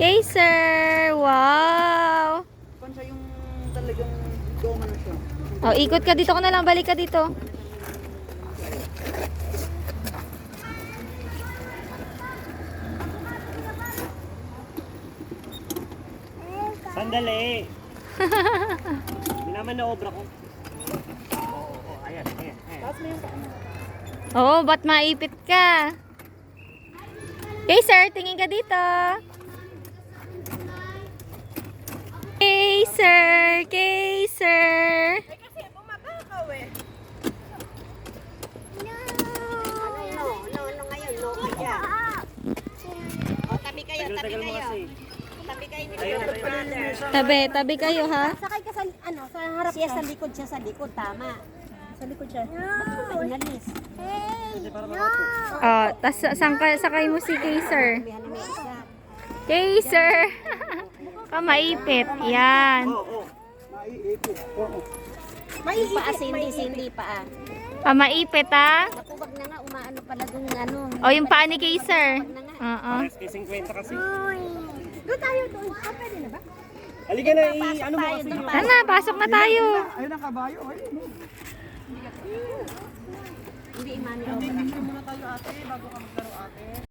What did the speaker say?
Kaiser! Wow! Kung siya yung talagang goma na siya. Oh, ikot ka dito, ko na lang. Balik ka dito. Sandali! Hindi naman na-obra ko. Oo, ayan. Tapos mo yung paano. Oo, ba't maipit ka? Kaiser, tingin ka dito. Kaiser! Kaiser! Kasi bumabakaw eh. No ngayon, no ka dyan. O, tabi kayo, tabi Tagal mo kayo. kasi. Tabi kayo ni Ayun, Brother Brother. Tabi kayo ha. Sakay ka sa, sa harap siya sa likod, tama. Sa likod siya. Bakit mo inalis? Oh, tas sakay mo si Kaiser. May ano may isa. Kaiser! Maipit. Yan. Oo. Paa, Cindy, paa. Maipit ha. Naku, wag na nga, umaano pala dun ano. O, yung paa ni Kaiser. Oo. Pares kay 50 kasi. Doon tayo doon. Pwede na ba? Halika na, ano mo kasi yung... Ano, pasok na tayo. Ayun ang kabayo. Ayun. Hindi, imani. Hindi muna tayo ate bago ka maglaro ate.